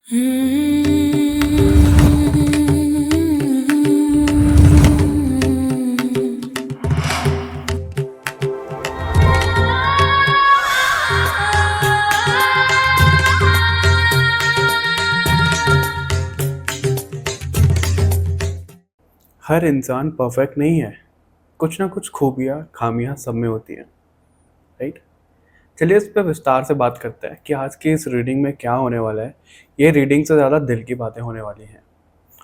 हर इंसान परफेक्ट नहीं है। कुछ ना कुछ खूबियाँ खामियाँ सब में होती हैं, राइट? चलिए इस पे विस्तार से बात करते हैं कि आज की इस रीडिंग में क्या होने वाला है। ये रीडिंग से ज़्यादा दिल की बातें होने वाली हैं।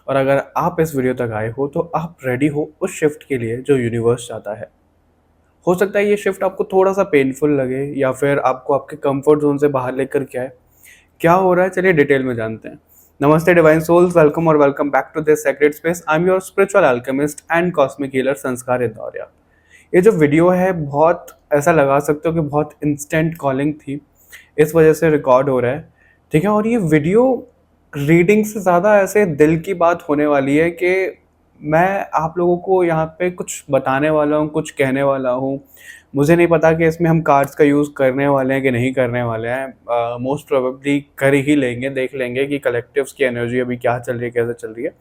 और अगर आप इस वीडियो तक आए हो तो आप रेडी हो उस शिफ्ट के लिए जो यूनिवर्स चाहता है। हो सकता है ये शिफ्ट आपको थोड़ा सा पेनफुल लगे या फिर आपको आपके कंफर्ट जोन से बाहर लेकर के आए। क्या हो रहा है, चलिए डिटेल में जानते हैं। नमस्ते डिवाइन सोल्स, वेलकम और welcome back to this sacred space. I am your spiritual alchemist and cosmic healer Sanskar Indoria. ये जो वीडियो है बहुत ऐसा लगा सकते हो कि बहुत इंस्टेंट कॉलिंग थी, इस वजह से रिकॉर्ड हो रहा है, ठीक है। और ये वीडियो रीडिंग से ज़्यादा ऐसे दिल की बात होने वाली है कि मैं आप लोगों को यहाँ पे कुछ बताने वाला हूँ, कुछ कहने वाला हूँ। मुझे नहीं पता कि इसमें हम कार्ड्स का यूज़ करने वाले हैं कि नहीं करने वाले हैं। मोस्ट प्रोबेबली कर ही लेंगे, देख लेंगे कि कलेक्टिव्स की एनर्जी अभी क्या चल रही है, कैसे चल रही है,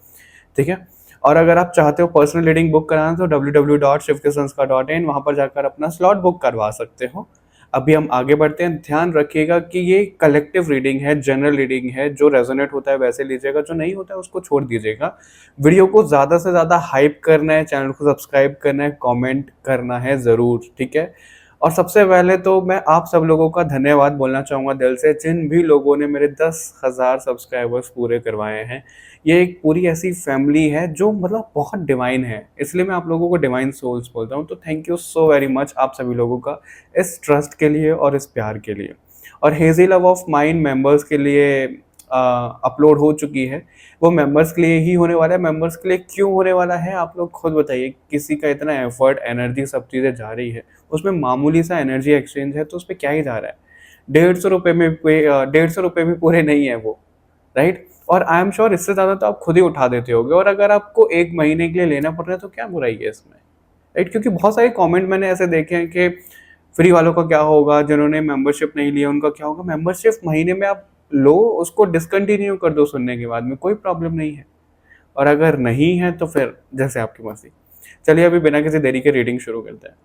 ठीक है। और अगर आप चाहते हो पर्सनल रीडिंग बुक कराना तो www.shivkesanskar.in वहाँ पर जाकर अपना स्लॉट बुक करवा सकते हो। अभी हम आगे बढ़ते हैं। ध्यान रखिएगा कि ये कलेक्टिव रीडिंग है, जनरल रीडिंग है। जो रेजोनेट होता है वैसे लीजिएगा, जो नहीं होता है उसको छोड़ दीजिएगा। वीडियो को ज़्यादा से ज़्यादा हाइप करना है, चैनल को सब्सक्राइब करना है, कमेंट करना है ज़रूर, ठीक है। और सबसे पहले तो मैं आप सब लोगों का धन्यवाद बोलना चाहूँगा दिल से, जिन भी लोगों ने मेरे 10,000 सब्सक्राइबर्स पूरे करवाए हैं। ये एक पूरी ऐसी फैमिली है जो मतलब बहुत डिवाइन है, इसलिए मैं आप लोगों को डिवाइन सोल्स बोलता हूँ। तो thank you so very much आप सभी लोगों का इस ट्रस्ट के लिए और इस प्यार के लिए। और hazy love of mind members के लिए अपलोड हो चुकी है। वो मेंबर्स के लिए ही होने वाला है। मेंबर्स के लिए क्यों होने वाला है आप लोग खुद बताइए। किसी का इतना एफर्ट, एनर्जी, सब चीज़ें जा रही है, उसमें मामूली सा एनर्जी एक्सचेंज है तो उस पर क्या ही जा रहा है। 150 रुपये में 150 रुपये भी पूरे नहीं है वो, राइट। और आई एम श्योर इससे ज़्यादा तो आप खुद ही उठा देते होगे। और अगर आपको एक महीने के लिए लेना पड़ रहा है तो क्या बुराई है इसमें, राइट। क्योंकि बहुत सारे कमेंट मैंने ऐसे देखे हैं कि फ्री वालों का क्या होगा, जिन्होंने मेंबरशिप नहीं लिया उनका क्या होगा। मेंबरशिप महीने में आप लो, उसको डिसकंटिन्यू कर दो सुनने के बाद में, कोई प्रॉब्लम नहीं है। और अगर नहीं है तो फिर जैसे आपकी मर्जी। चलिए अभी बिना किसी देरी के रीडिंग शुरू करते हैं।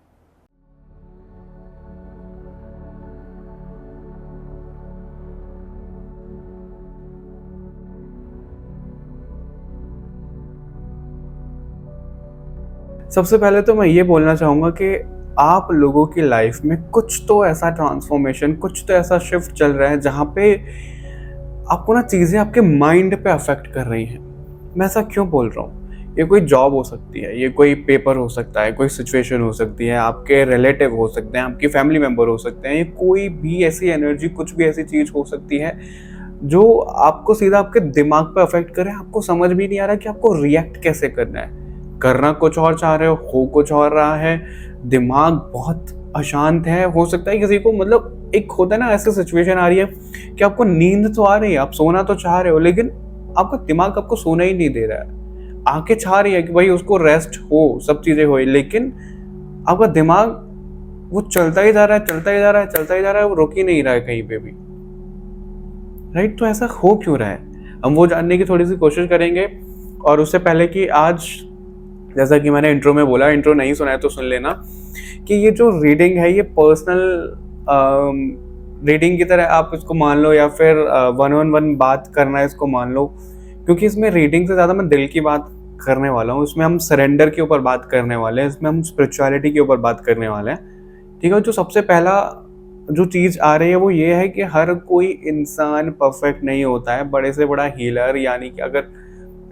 सबसे पहले तो मैं ये बोलना चाहूँगा कि आप लोगों की लाइफ में कुछ तो ऐसा ट्रांसफॉर्मेशन, कुछ तो ऐसा शिफ्ट चल रहा है जहाँ पे आपको ना चीज़ें आपके माइंड पे अफेक्ट कर रही हैं। मैं ऐसा क्यों बोल रहा हूँ? ये कोई जॉब हो सकती है, ये कोई पेपर हो सकता है, कोई सिचुएशन हो सकती है, आपके रिलेटिव हो सकते हैं, आपके फैमिली मेम्बर हो सकते हैं। ये कोई भी ऐसी एनर्जी, कुछ भी ऐसी चीज़ हो सकती है जो आपको सीधा आपके दिमाग पे अफेक्ट करे। आपको समझ भी नहीं आ रहा कि आपको रिएक्ट कैसे करना है। करना कुछ और चाह रहे हो कुछ और रहा है। दिमाग बहुत अशांत है। हो सकता है किसी को मतलब एक होता है ना, ऐसी सिचुएशन आ रही है कि आपको नींद तो आ रही है, आप सोना तो चाह रहे हो, लेकिन आपका दिमाग आपको सोना ही नहीं दे रहा है। आंखें चाह रही है कि भाई उसको रेस्ट हो, सब चीजें हो, लेकिन आपका दिमाग वो चलता ही जा रहा है, चलता ही जा रहा है, चलता ही जा रहा है, वो रुक ही नहीं रहा है कहीं पे भी, राइट। तो ऐसा हो क्यों रहा है, हम वो जानने की थोड़ी सी कोशिश करेंगे। और उससे पहले कि आज, जैसा कि मैंने इंट्रो में बोला, इंट्रो नहीं सुना है तो सुन लेना, कि ये जो रीडिंग है ये पर्सनल रीडिंग की तरह आप इसको मान लो, या फिर 1-on-1 बात करना है इसको मान लो। क्योंकि इसमें रीडिंग से ज़्यादा मैं दिल की बात करने वाला हूँ। इसमें हम सरेंडर के ऊपर बात करने वाले हैं, इसमें हम स्पिरिचुअलिटी के ऊपर बात करने वाले हैं, ठीक है। जो सबसे पहला जो चीज़ आ रही है वो ये है कि हर कोई इंसान परफेक्ट नहीं होता है। बड़े से बड़ा हीलर, यानी कि अगर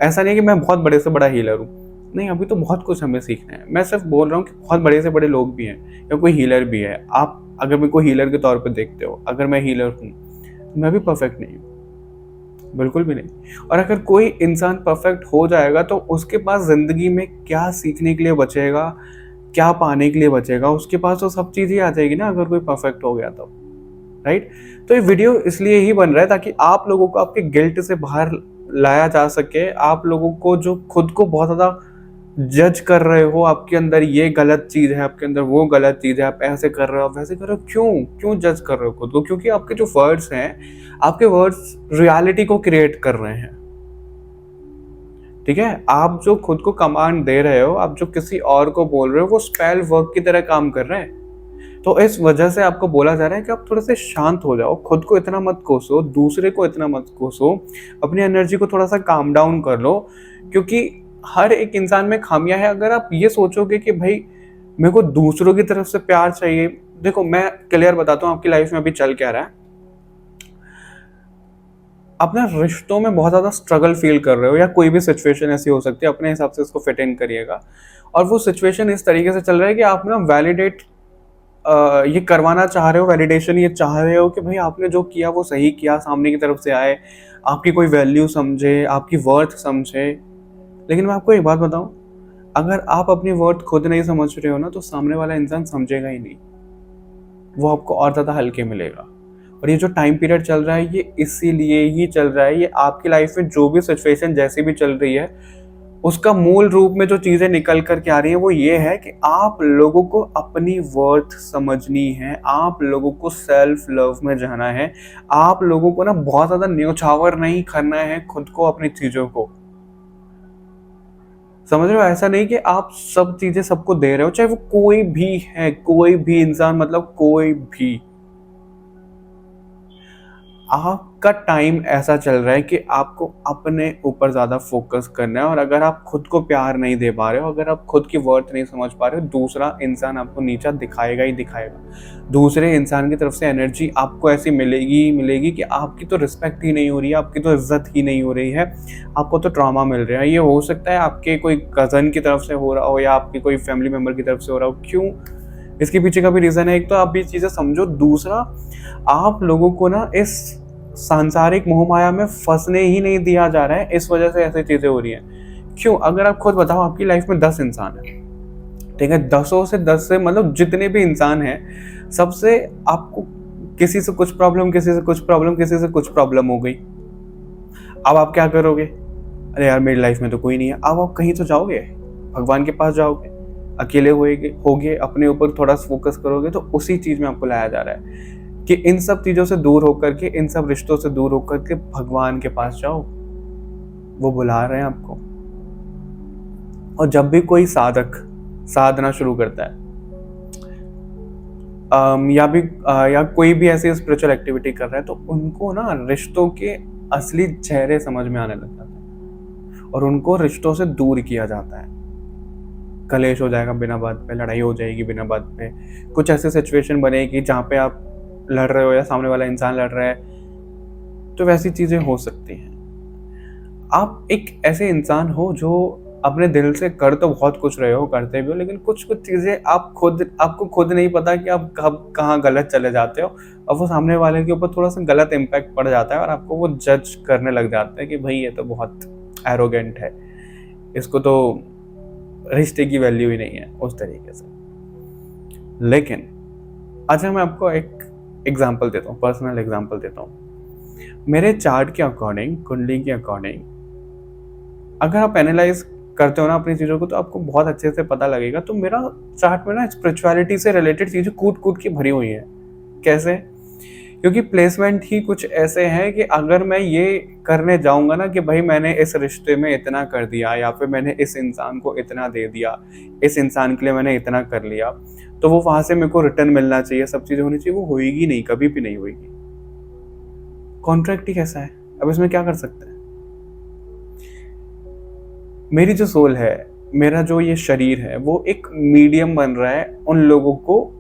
ऐसा नहीं है कि मैं बहुत बड़े से बड़ा हीलर हूँ, नहीं, अभी तो बहुत कुछ हमें सीखना है। मैं सिर्फ बोल रहा हूँ कि बहुत बड़े से बड़े लोग भी हैं या कोई हीलर भी है। आप अगर मेरे को हीलर के तौर पे देखते हो, अगर मैं हीलर हूँ तो मैं भी परफेक्ट नहीं हूँ, बिल्कुल भी नहीं। और अगर कोई इंसान परफेक्ट हो जाएगा तो उसके पास ज़िंदगी में क्या सीखने के लिए बचेगा, क्या पाने के लिए बचेगा, उसके पास तो सब चीज़ ही आ जाएगी ना अगर कोई परफेक्ट हो गया तो, राइट। तो ये वीडियो इसलिए ही बन रहा है ताकि आप लोगों को आपके गिल्ट से बाहर लाया जा सके। आप लोगों को जो खुद को बहुत ज़्यादा जज कर रहे हो, आपके अंदर ये गलत चीज है, आपके अंदर वो गलत चीज है, आप ऐसे कर रहे हो, आप वैसे कर रहे हो, क्यों क्यों जज कर रहे हो खुद को? क्योंकि आपके जो वर्ड्स हैं, आपके वर्ड्स रियलिटी को क्रिएट कर रहे हैं। ठीक है, आप जो खुद को कमांड दे रहे हो, आप जो किसी और को बोल रहे हो, वो स्पेल वर्क की तरह काम कर रहे हैं। तो इस वजह से आपको बोला जा रहा है कि आप थोड़े से शांत हो जाओ, खुद को इतना मत कोसो, दूसरे को इतना मत कोसो, अपनी एनर्जी को थोड़ा सा काम डाउन कर लो। क्योंकि हर एक इंसान में खामियां है। अगर आप ये सोचोगे कि भाई मेरे को दूसरों की तरफ से प्यार चाहिए, देखो मैं क्लियर बताता हूँ आपकी लाइफ में अभी चल क्या रहा है। अपने रिश्तों में बहुत ज़्यादा स्ट्रगल फील कर रहे हो, या कोई भी सिचुएशन ऐसी हो सकती है, अपने हिसाब से इसको फिट इन करिएगा। और वो सिचुएशन इस तरीके से चल रहा है कि आप ना वैलिडेट ये करवाना चाह रहे हो, वैलिडेशन ये चाह रहे हो कि भाई आपने जो किया वो सही किया, सामने की तरफ से आए, आपकी कोई वैल्यू समझे, आपकी वर्थ समझे। लेकिन मैं आपको एक बात बताऊं, अगर आप अपनी वर्थ खुद नहीं समझ रहे हो ना, तो सामने वाला इंसान समझेगा ही नहीं, वो आपको और ज़्यादा हल्के मिलेगा। और ये जो टाइम पीरियड चल रहा है, ये इसीलिए ही चल रहा है। ये आपकी लाइफ में जो भी सिचुएशन जैसी भी चल रही है, उसका मूल रूप में जो चीजें निकल कर के आ रही है वो ये है कि आप लोगों को अपनी वर्थ समझनी है, आप लोगों को सेल्फ लव में जाना है, आप लोगों को ना बहुत ज्यादा न्योछावर नहीं करना है खुद को, अपनी चीजों को। समझ रहे हो? ऐसा नहीं कि आप सब चीजें सबको दे रहे हो, चाहे वो कोई भी है, कोई भी इंसान, मतलब कोई भी। आपका टाइम ऐसा चल रहा है कि आपको अपने ऊपर ज़्यादा फोकस करना है। और अगर आप खुद को प्यार नहीं दे पा रहे हो, अगर आप खुद की वर्थ नहीं समझ पा रहे हो, दूसरा इंसान आपको नीचा दिखाएगा ही दिखाएगा। दूसरे इंसान की तरफ से एनर्जी आपको ऐसी मिलेगी ही मिलेगी कि आपकी तो रिस्पेक्ट ही नहीं हो रही है, आपकी तो इज्जत ही नहीं हो रही है, आपको तो ट्रॉमा मिल रहा है। ये हो सकता है आपके कोई कज़न की तरफ से हो रहा हो, या आपकी कोई फैमिली मेम्बर की तरफ से हो रहा हो। क्यों? इसके पीछे का भी रीज़न है। एक तो आप ये चीज़ें समझो, दूसरा आप लोगों को ना इस सांसारिक मोह माया में फंसने ही नहीं दिया जा रहा है, इस वजह से ऐसी चीजें हो रही हैं। क्यों? अगर आप खुद बताओ, आपकी लाइफ में 10 इंसान है, ठीक है, 10 से 10 से मतलब जितने भी इंसान हैं, सबसे आपको किसी से कुछ प्रॉब्लम, किसी से कुछ प्रॉब्लम, किसी से कुछ प्रॉब्लम हो गई। अब आप क्या करोगे? अरे यार मेरी लाइफ में तो कोई नहीं है। अब आप कहीं तो जाओगे, भगवान के पास जाओगे, अकेले होगे, अपने ऊपर थोड़ा फोकस करोगे। तो उसी चीज में आपको लाया जा रहा है कि इन सब चीजों से दूर होकर के, इन सब रिश्तों से दूर होकर के भगवान के पास जाओ, वो बुला रहे हैं आपको। और जब भी कोई साधक साधना शुरू करता है, या कोई भी ऐसी स्पिरिचुअल एक्टिविटी कर रहा है, तो उनको ना रिश्तों के असली चेहरे समझ में आने लग जाते हैं, और उनको रिश्तों से दूर किया जाता है। कलेश हो जाएगा बिना बात पे, लड़ाई हो जाएगी बिना बात पे, कुछ ऐसी सिचुएशन बनेगी जहाँ पे आप लड़ रहे हो या सामने वाला इंसान लड़ रहा है, तो वैसी चीजें हो सकती हैं। आप एक ऐसे इंसान हो जो अपने दिल से कर तो बहुत कुछ रहे हो, करते भी हो, लेकिन कुछ कुछ चीजें आपको खुद नहीं पता कि आप कब कहाँ गलत चले जाते हो, और वो सामने वाले के ऊपर थोड़ा सा गलत इम्पैक्ट पड़ जाता है, और आपको वो जज करने लग जाता है कि भाई ये तो बहुत एरोगेंट है, इसको तो रिश्ते की वैल्यू ही नहीं है, उस तरीके से। लेकिन अच्छा, मैं आपको एक एग्जाम्पल देता हूँ, पर्सनल एग्जाम्पल देता हूँ। मेरे चार्ट के अकॉर्डिंग, कुंडली के अकॉर्डिंग, अगर आप एनालाइज करते हो ना अपनी चीज़ों को, तो आपको बहुत अच्छे से पता लगेगा। तो मेरा चार्ट में ना स्पिरिचुअलिटी से रिलेटेड चीज़ें कूट कूट की भरी हुई हैं। कैसे? क्योंकि प्लेसमेंट ही कुछ ऐसे हैं कि अगर मैं ये करने जाऊंगा ना कि भाई मैंने इस रिश्ते में इतना कर दिया, या फिर मैंने इस इंसान को इतना दे दिया, इस इंसान के लिए मैंने इतना कर लिया, तो वो वहां से मेरे को रिटर्न मिलना चाहिए, सब चीजें होनी चाहिए, वो होएगी नहीं, कभी भी नहीं होएगी। कॉन्ट्रैक्ट ही कैसा है, अब इसमें क्या कर सकते हैं? मेरी जो सोल है, मेरा जो ये शरीर है, वो एक मीडियम बन रहा है उन लोगों को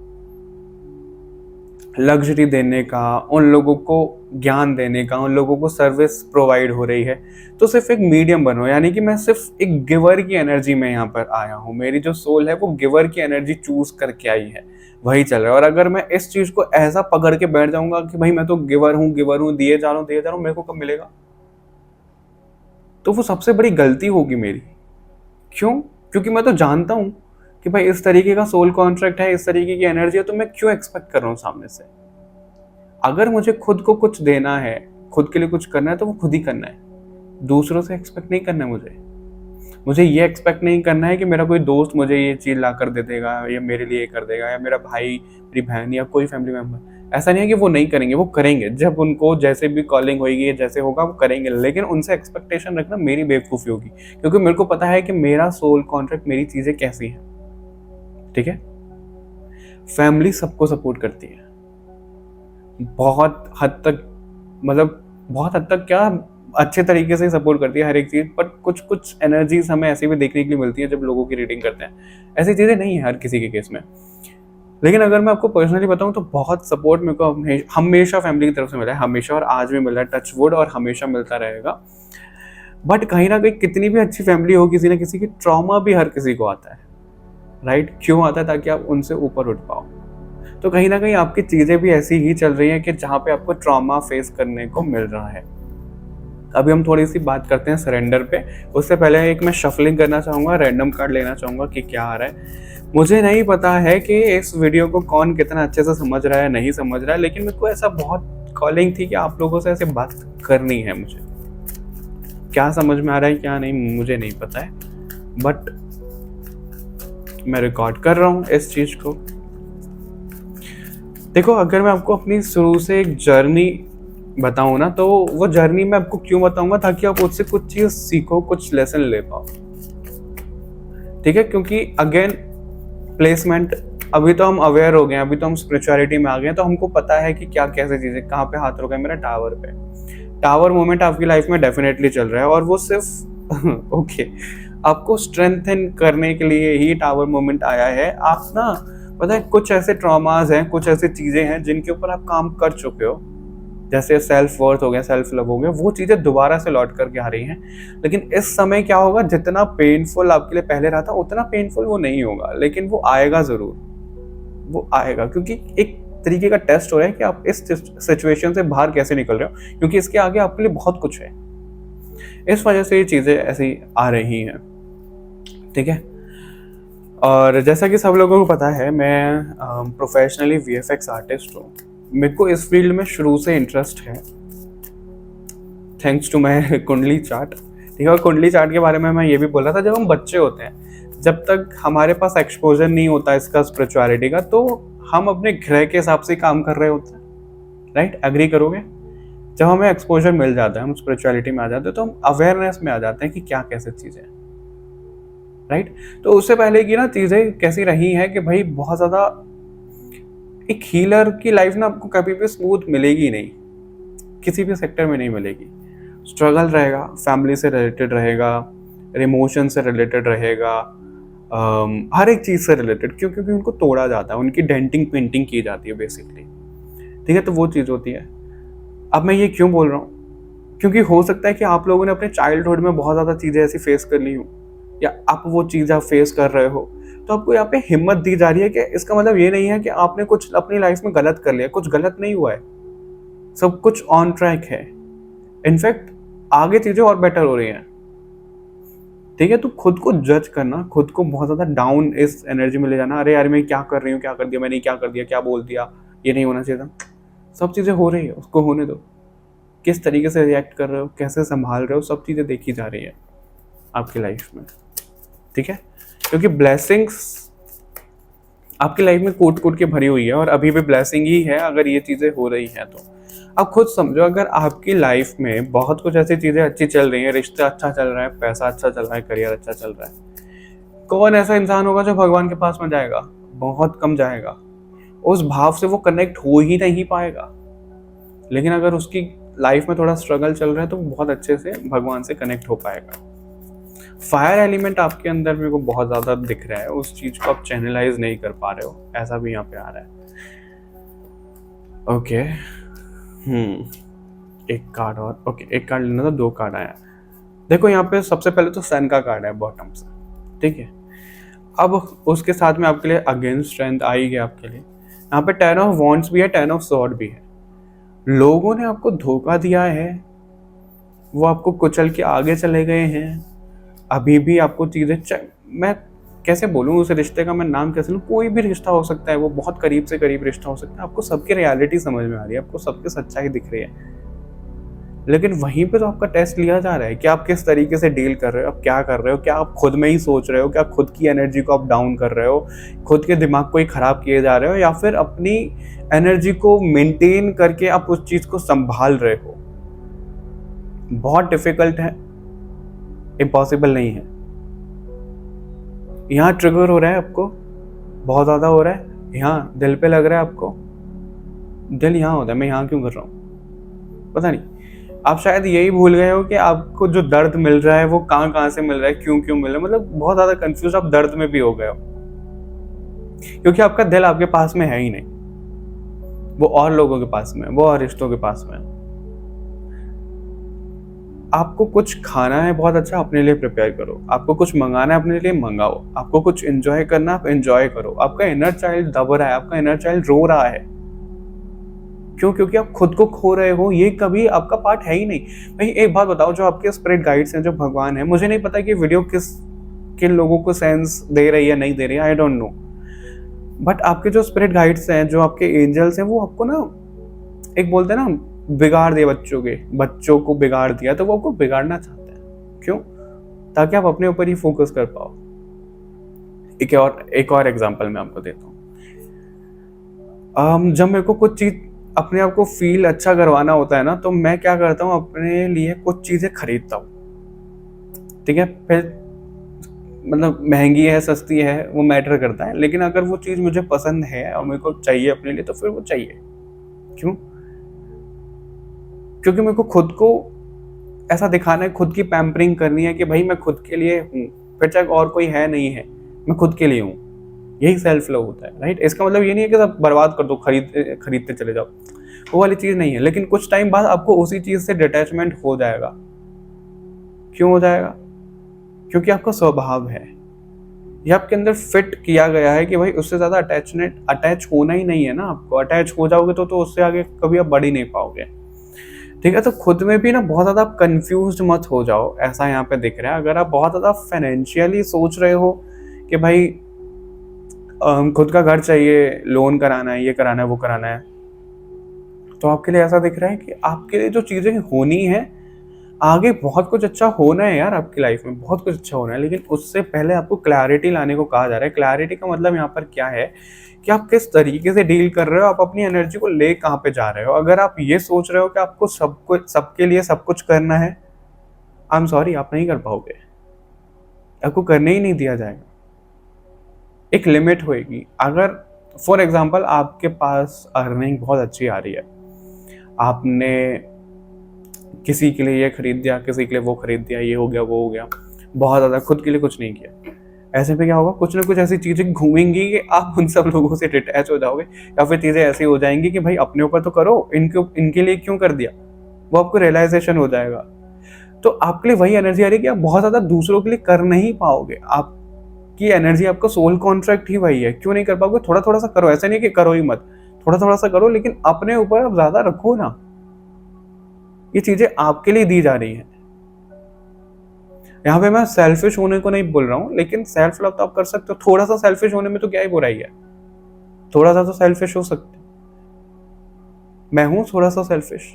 लग्जरी देने का, उन लोगों को ज्ञान देने का, उन लोगों को सर्विस प्रोवाइड हो रही है। तो सिर्फ एक मीडियम बनो, यानी कि मैं सिर्फ एक गिवर की एनर्जी में यहाँ पर आया हूँ। मेरी जो सोल है वो गिवर की एनर्जी चूज करके आई है, वही चल रहा है। और अगर मैं इस चीज को ऐसा पकड़ के बैठ जाऊंगा कि भाई मैं तो गिवर हूँ, दिए जा रहा हूँ, मेरे को कब मिलेगा, तो वो सबसे बड़ी गलती होगी मेरी। क्यों? क्योंकि मैं तो जानता हूं कि भाई इस तरीके का सोल कॉन्ट्रैक्ट है, इस तरीके की एनर्जी है, तो मैं क्यों एक्सपेक्ट कर रहा हूं सामने से? अगर मुझे खुद को कुछ देना है, खुद के लिए कुछ करना है, तो वो खुद ही करना है, दूसरों से एक्सपेक्ट नहीं करना है मुझे। मुझे ये एक्सपेक्ट नहीं करना है कि मेरा कोई दोस्त मुझे ये चीज़ ला कर दे देगा या मेरे लिए ये कर देगा, या मेरा भाई, मेरी बहन या कोई फैमिली मेम्बर। ऐसा नहीं है कि वो नहीं करेंगे, वो करेंगे। जब उनको जैसे भी कॉलिंग होगी, जैसे होगा वो करेंगे, लेकिन उनसे एक्सपेक्टेशन रखना मेरी बेवकूफ़ी होगी, क्योंकि मेरे को पता है कि मेरा सोल कॉन्ट्रैक्ट, मेरी चीज़ें कैसी हैं। ठीक है, फैमिली सबको सपोर्ट करती है बहुत हद तक, मतलब बहुत हद तक क्या, अच्छे तरीके से सपोर्ट करती है हर एक चीज़। बट कुछ कुछ एनर्जीज हमें ऐसी भी देखने के लिए मिलती है जब लोगों की रीडिंग करते हैं। ऐसी चीज़ें नहीं है हर किसी के केस में, लेकिन अगर मैं आपको पर्सनली बताऊं तो बहुत सपोर्ट मेरे को हमेशा फैमिली की तरफ से मिला है, हमेशा, और आज भी मिल रहा है, टच वुड, और हमेशा मिलता रहेगा। बट कहीं ना कहीं कितनी भी अच्छी फैमिली हो, किसी ना किसी की ट्रॉमा भी हर किसी को आता है, राइट? क्यों आता है? ताकि आप उनसे ऊपर उठ पाओ। तो कहीं ना कहीं आपकी चीज़ें भी ऐसी ही चल रही हैं कि जहाँ पे आपको ट्रॉमा फेस करने को मिल रहा है। अभी हम थोड़ी सी बात करते हैं सरेंडर पे। उससे पहले एक मैं शफलिंग करना चाहूँगा, रैंडम कार्ड लेना चाहूँगा कि क्या आ रहा है। मुझे नहीं पता है कि इस वीडियो को कौन कितना अच्छे से समझ रहा है, नहीं समझ रहा है, लेकिन मेरे को ऐसा बहुत कॉलिंग थी कि आप लोगों से ऐसे बात करनी है मुझे। क्या समझ में आ रहा है क्या नहीं मुझे नहीं पता है, बट मैं रिकॉर्ड कर रहा हूँ इस चीज़ को। देखो, अगर मैं आपको अपनी शुरू से एक जर्नी बताऊँ ना, तो वो जर्नी मैं आपको क्यों बताऊंगा, ताकि आप उससे कुछ चीज़ सीखो, कुछ लेसन ले पाओ। ठीक है, क्योंकि अगेन प्लेसमेंट, अभी तो हम अवेयर हो गए हैं, अभी तो हम स्पिरिचुअलिटी में आ गए हैं, तो हमको पता है कि क्या कैसे चीज़ें, कहाँ पे हाथ रोका है मेरा। टावर पे, टावर मोमेंट आपकी लाइफ में डेफिनेटली चल रहा है, और वो सिर्फ ओके आपको स्ट्रेंथन करने के लिए ही टावर मोमेंट आया है। आप ना, पता है, कुछ ऐसे ट्रॉमास हैं, कुछ ऐसी चीज़ें हैं जिनके ऊपर आप काम कर चुके हो, जैसे सेल्फ वर्थ हो गया, सेल्फ लव हो गया, वो चीज़ें दोबारा से लौट करके आ रही हैं। लेकिन इस समय क्या होगा, जितना पेनफुल आपके लिए पहले रहा था उतना पेनफुल वो नहीं होगा, लेकिन वो आएगा ज़रूर, वो आएगा, क्योंकि एक तरीके का टेस्ट हो रहा है कि आप इस सिचुएशन से बाहर कैसे निकल रहे हो, क्योंकि इसके आगे आपके लिए बहुत कुछ है। इस वजह से ये चीज़ें ऐसी आ रही हैं। ठीक है, और जैसा कि सब लोगों को पता है, मैं प्रोफेशनली VFX आर्टिस्ट हूँ। मेरे को इस फील्ड में शुरू से इंटरेस्ट है, थैंक्स टू माई कुंडली चार्ट। ठीक है, और कुंडली चार्ट के बारे में मैं ये भी बोल रहा था, जब हम बच्चे होते हैं, जब तक हमारे पास एक्सपोजर नहीं होता इसका, स्पिरिचुअलिटी का, तो हम अपने ग्रह के हिसाब से काम कर रहे होते हैं, राइट? एग्री करोगे? जब हमें एक्सपोजर मिल जाता है, हम स्पिरिचुअलिटी में आ जाते हैं, तो हम अवेयरनेस में आ जाते हैं कि क्या कैसे चीज़ें हैं, राइट? तो उससे पहले की ना चीज़ें कैसी रही हैं कि भाई बहुत ज़्यादा, एक हीलर की लाइफ ना आपको कभी भी स्मूथ मिलेगी नहीं, किसी भी सेक्टर में नहीं मिलेगी। स्ट्रगल रहेगा, फैमिली से रिलेटेड रहेगा, इमोशन से रिलेटेड रहेगा, हर एक चीज़ से रिलेटेड, क्यों? क्योंकि उनको तोड़ा जाता है, उनकी डेंटिंग पेंटिंग की जाती है बेसिकली। ठीक है, तो वो चीज़ होती है। अब मैं ये क्यों बोल रहा हूँ? क्योंकि हो सकता है कि आप लोगों ने अपने चाइल्डहुड में बहुत ज़्यादा चीज़ें ऐसी फेस कर ली हो, या आप वो चीज़ आप फेस कर रहे हो, तो आपको यहाँ पे हिम्मत दी जा रही है कि इसका मतलब ये नहीं है कि आपने कुछ अपनी लाइफ में गलत कर लिया, कुछ गलत नहीं हुआ है, सब कुछ ऑन ट्रैक है। इनफैक्ट आगे चीज़ें और बेटर हो रही हैं। ठीक है, तो खुद को जज करना, खुद को बहुत ज़्यादा डाउन इस एनर्जी में ले जाना, अरे यार मैं क्या कर रही हूँ, क्या कर दिया मैंने, क्या कर दिया, क्या बोल दिया, ये नहीं होना चाहिए था, सब चीज़ें हो रही है, उसको होने दो। किस तरीके से रिएक्ट कर रहे हो, कैसे संभाल रहे हो, सब चीज़ें देखी जा रही है आपकी लाइफ में। ठीक है, क्योंकि ब्लेसिंग्स आपकी लाइफ में कूट कूट के भरी हुई है, और अभी भी ब्लेसिंग ही है अगर ये चीज़ें हो रही हैं तो। आप खुद समझो, अगर आपकी लाइफ में बहुत कुछ ऐसी चीज़ें अच्छी चल रही हैं, रिश्ता अच्छा चल रहा है, पैसा अच्छा चल रहा है, करियर अच्छा चल रहा है, कौन ऐसा इंसान होगा जो भगवान के पास में जाएगा? बहुत कम जाएगा। उस भाव से वो कनेक्ट हो ही नहीं पाएगा। लेकिन अगर उसकी लाइफ में थोड़ा स्ट्रगल चल रहा है तो वो बहुत अच्छे से भगवान से कनेक्ट हो पाएगा। फायर एलिमेंट आपके अंदर मेरे को बहुत ज़्यादा दिख रहा है, उस चीज़ को आप चैनलाइज नहीं कर पा रहे हो, ऐसा भी यहाँ पे आ रहा है। ओके, एक कार्ड और, ओके एक कार्ड लेना था, 2 कार्ड आया। देखो यहाँ पे सबसे पहले तो सन का कार्ड है बॉटम से। ठीक है, अब उसके साथ में आपके लिए अगेंस्ट स्ट्रेंथ आई गया आपके लिए। यहाँ पे 10 ऑफ वॉन्ड्स भी है, 10 ऑफ स्वॉर्ड भी है। लोगों ने आपको धोखा दिया है, वो आपको कुचल के आगे चले गए हैं, अभी भी आपको चीज़ें, मैं कैसे बोलूँ उस रिश्ते का मैं नाम कैसे लूँ, कोई भी रिश्ता हो सकता है, वो बहुत करीब से करीब रिश्ता हो सकता है, आपको सबकी रियलिटी समझ में आ रही है, आपको सबकी सच्चाई दिख रही है, लेकिन वहीं पे तो आपका टेस्ट लिया जा रहा है कि आप किस तरीके से डील कर रहे हो, आप क्या कर रहे हो, क्या आप खुद में ही सोच रहे हो, क्या खुद की एनर्जी को आप डाउन कर रहे हो, खुद के दिमाग को ही खराब किए जा रहे हो, या फिर अपनी एनर्जी को मेंटेन करके आप उस चीज को संभाल रहे हो। बहुत डिफिकल्ट है, इम्पॉसिबल नहीं है। यहाँ ट्रिगर हो रहा है आपको, बहुत ज्यादा हो रहा है, यहाँ दिल पे लग रहा है आपको, दिल यहाँ होता है, मैं यहाँ क्यों कर रहा हूँ, पता नहीं। आप शायद यही भूल गए हो कि आपको जो दर्द मिल रहा है वो कहाँ कहाँ से मिल रहा है, क्यों क्यों मिल रहा है, मतलब बहुत ज्यादा कंफ्यूज आप दर्द में भी हो गए हो, क्योंकि आपका दिल आपके पास में है ही नहीं, वो और लोगों के पास में, वो और रिश्तों के पास में। आपको कुछ खाना है बहुत अच्छा, अपने लिए प्रिपेयर करो। आपको कुछ मंगाना है, अपने लिए मंगाओ। आपको कुछ एंजॉय करना, आप एंजॉय करो। आपका इनर चाइल्ड दब रहा है, आपका इनर चाइल्ड रो रहा है, क्यों? क्योंकि आप खुद को खो रहे हो, ये कभी आपका पार्ट है ही नहीं। भाई एक बात बताओ, जो आपके स्पिरिट गाइड्स हैं, जो भगवान है, मुझे नहीं पता कि वीडियो किन लोगों को सेंस दे रही है नहीं दे रही है, आई डोंट नो, बट आपके जो स्पिरिट गाइड्स हैं, जो आपके एंजल्स हैं, वो आपको ना, एक बोलते हैं ना, बिगाड़ दिया बच्चों को बिगाड़ दिया, तो वो आपको बिगाड़ना चाहते हैं। क्यों? ताकि आप अपने ऊपर ही फोकस कर पाओ। एक और एग्जांपल मैं आपको देता हूँ। जब मेरे को कुछ चीज अपने आप को फील अच्छा करवाना होता है ना, तो मैं क्या करता हूँ, अपने लिए कुछ चीजें खरीदता हूँ। ठीक है, फिर मतलब महंगी है सस्ती है वो मैटर करता है, लेकिन अगर वो चीज मुझे पसंद है और मेरे को चाहिए अपने लिए, तो फिर वो चाहिए। क्यों? क्योंकि मेरे को खुद को ऐसा दिखाना है, खुद की पैम्परिंग करनी है कि भाई मैं खुद के लिए हूँ, फिर चाहे और कोई है नहीं है, मैं खुद के लिए हूँ। यही सेल्फ लव होता है, राइट? इसका मतलब ये नहीं है कि सब बर्बाद कर दो, खरीदते चले जाओ, वो वाली चीज नहीं है। लेकिन कुछ टाइम बाद आपको उसी चीज से डिटैचमेंट हो जाएगा। क्यों हो जाएगा? क्योंकि आपका स्वभाव है, ये आपके अंदर फिट किया गया है कि भाई उससे ज्यादा अटैच होना ही नहीं है ना। आपको अटैच हो जाओगे तो उससे आगे कभी आप बढ़ ही नहीं पाओगे। ठीक है, तो खुद में भी ना बहुत ज्यादा कंफ्यूज मत हो जाओ, ऐसा यहाँ पे दिख रहा है। अगर आप बहुत ज्यादा फाइनेंशियली सोच रहे हो कि भाई खुद का घर चाहिए, लोन कराना है, ये कराना है, वो कराना है, तो आपके लिए ऐसा दिख रहा है कि आपके लिए जो चीजें होनी है, आगे बहुत कुछ अच्छा होना है यार, आपकी लाइफ में बहुत कुछ अच्छा होना है, लेकिन उससे पहले आपको क्लैरिटी लाने को कहा जा रहा है। क्लैरिटी का मतलब यहाँ पर क्या है कि आप किस तरीके से डील कर रहे हो, आप अपनी एनर्जी को ले कहाँ पे जा रहे हो। अगर आप ये सोच रहे हो कि आपको सबके लिए सब कुछ करना है, आई एम सॉरी, आप नहीं कर पाओगे, आपको करने ही नहीं दिया जाएगा। एक लिमिट होएगी। अगर फॉर एग्जाम्पल आपके पास अर्निंग बहुत अच्छी आ रही है, आपने किसी के लिए ये खरीद दिया, किसी के लिए वो खरीद दिया, ये हो गया, वो हो गया, बहुत ज़्यादा खुद के लिए कुछ नहीं किया, ऐसे पे क्या होगा, कुछ ना कुछ ऐसी चीज़ें घूमेंगी कि आप उन सब लोगों से डिटैच हो जाओगे, या फिर चीज़ें ऐसी हो जाएंगी कि भाई अपने ऊपर तो करो, इनके लिए क्यों कर दिया, वो आपको रियलाइजेशन हो जाएगा। तो आपके लिए वही एनर्जी आ रही है कि आप बहुत ज़्यादा दूसरों के लिए कर नहीं पाओगे। आपकी एनर्जी, आपका सोल कॉन्ट्रैक्ट ही वही है, क्यों नहीं कर पाओगे? थोड़ा थोड़ा सा करो, ऐसा नहीं कि करो ही मत, थोड़ा थोड़ा सा करो, लेकिन अपने ऊपर आप ज़्यादा रखो ना। ये चीज़ें आपके लिए दी जा रही हैं। यहाँ पे मैं सेल्फिश होने को नहीं बोल रहा हूँ, लेकिन सेल्फ लव तो आप कर सकते हो। थोड़ा सा सेल्फिश होने में तो क्या ही बुराई है, थोड़ा सा तो सेल्फिश हो सकते। मैं हूँ थोड़ा सा सेल्फिश,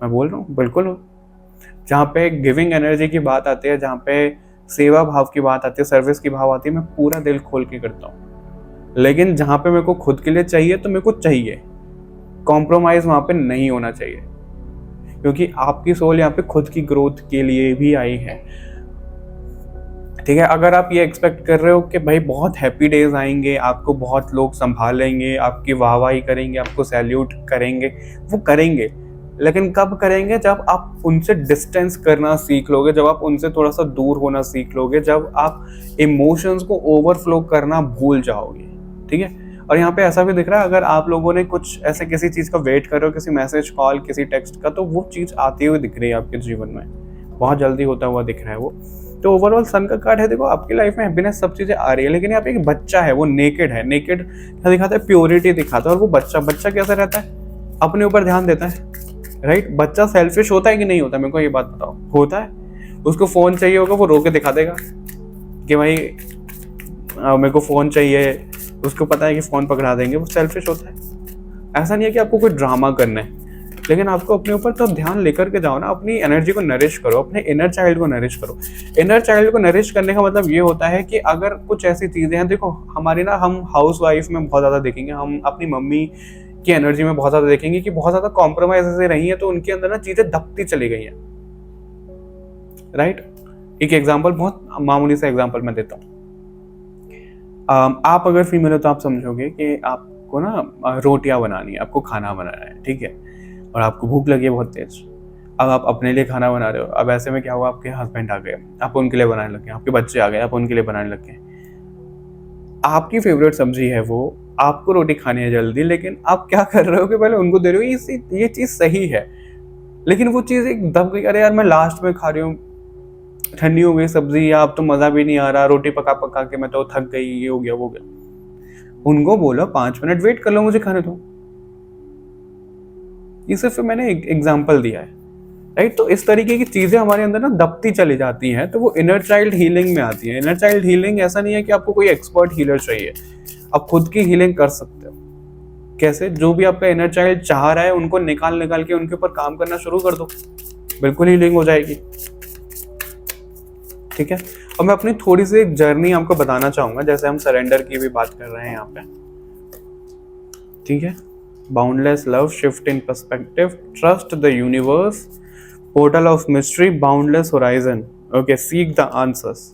मैं बोल रहा हूँ, बिल्कुल हूँ। जहाँ पे गिविंग एनर्जी की बात आती है, जहाँ पे सेवा भाव की बात आती है, सर्विस की भाव आती है, मैं पूरा दिल खोल के करता हूँ। लेकिन जहाँ पे मेरे को खुद के लिए चाहिए तो मेरे को चाहिए, कॉम्प्रोमाइज वहाँ पे नहीं होना चाहिए, क्योंकि आपकी सोल यहाँ पे खुद की ग्रोथ के लिए भी आई है। ठीक है, अगर आप ये एक्सपेक्ट कर रहे हो कि भाई बहुत हैप्पी डेज आएंगे, आपको बहुत लोग संभालेंगे, आपकी वाहवाही करेंगे, आपको सैल्यूट करेंगे, वो करेंगे, लेकिन कब करेंगे? जब आप उनसे डिस्टेंस करना सीख लोगे, जब आप उनसे थोड़ा सा दूर होना सीख लोगे, जब आप इमोशंस को ओवरफ्लो करना भूल जाओगे। ठीक है, और यहाँ पे ऐसा भी दिख रहा है, अगर आप लोगों ने कुछ ऐसे किसी चीज़ का वेट कर रहे हो, किसी मैसेज, कॉल, किसी टेक्स्ट का, तो वो चीज़ आती हुई दिख रही है आपके जीवन में, बहुत जल्दी होता हुआ दिख रहा है वो। तो ओवरऑल सन का कार्ड है, देखो आपकी लाइफ में हैप्पीनेस, सब चीज़ें आ रही है, लेकिन यहाँ पे एक बच्चा है, वो नेकेड है। नेकेड क्या दिखाता है? प्योरिटी दिखाता है। और वो बच्चा कैसा रहता है? अपने ऊपर ध्यान देता है, राइट? बच्चा सेल्फिश होता है कि नहीं होता? मेरे को ये बात बताओ। होता है। उसको फ़ोन चाहिए होगा, वो रो के दिखा देगा कि भाई मेरे को फ़ोन चाहिए, उसको पता है कि फ़ोन पकड़ा देंगे, वो सेल्फिश होता है। ऐसा नहीं है कि आपको कोई ड्रामा करना है, लेकिन आपको अपने ऊपर तो ध्यान लेकर के जाओ ना, अपनी एनर्जी को नरिश करो, अपने इनर चाइल्ड को नरिश करो। इनर चाइल्ड को नरिश करने का मतलब ये होता है कि अगर कुछ ऐसी चीज़ें हैं, देखो हमारी ना, हम हाउस वाइफ में बहुत ज़्यादा देखेंगे, हम अपनी मम्मी की एनर्जी में बहुत ज़्यादा देखेंगे कि बहुत ज़्यादा कॉम्प्रोमाइज ऐसे रही है, तो उनके अंदर ना चीज़ें दबती चली गई हैं, राइट। एक एग्जाम्पल, बहुत मामूली सा एग्जाम्पल मैं देता हूँ। आप अगर फीमेल हो तो आप समझोगे कि आपको ना रोटियां बनानी है, आपको खाना बनाना है, ठीक है, और आपको भूख लगी है बहुत तेज। अब आप अपने लिए खाना बना रहे हो, अब ऐसे में क्या हुआ, आपके हस्बैंड आ गए, आप उनके लिए बनाने लगे, आपके बच्चे आ गए, आप उनके लिए बनाने लगे। आपकी फेवरेट सब्जी है वो, आपको रोटी खानी है जल्दी, लेकिन आप क्या कर रहे हो कि पहले उनको दे रहे हो, ये चीज़ सही है, लेकिन वो चीज़ एक दब गई, अरे यार मैं लास्ट में खा रही हूँ, ठंडी हो गई सब्जी, या अब तो मज़ा भी नहीं आ रहा, रोटी पका पका के मैं तो थक गई, ये हो गया वो हो गया। उनको बोलो 5 मिनट वेट कर लो, मुझे खाने दो। ये सिर्फ मैंने एक एग्जाम्पल दिया है, राइट। तो इस तरीके की चीजें हमारे अंदर ना दबती चली जाती हैं, तो वो इनर चाइल्ड हीलिंग में आती है। इनर चाइल्ड हीलिंग ऐसा नहीं है कि आपको कोई एक्सपर्ट हीलर चाहिए, आप खुद की हीलिंग कर सकते हो। कैसे? जो भी आपका इनर चाइल्ड चाह रहा है उनको निकाल निकाल के उनके ऊपर काम करना शुरू कर दो, बिल्कुल हीलिंग हो जाएगी, ठीक है। और मैं अपनी थोड़ी सी एक जर्नी आपको बताना चाहूंगा, जैसे हम सरेंडर की भी बात कर रहे हैं यहाँ पे, ठीक है। Boundless love, shift in perspective, trust the universe, portal of mystery, boundless horizon, okay, seek the answers,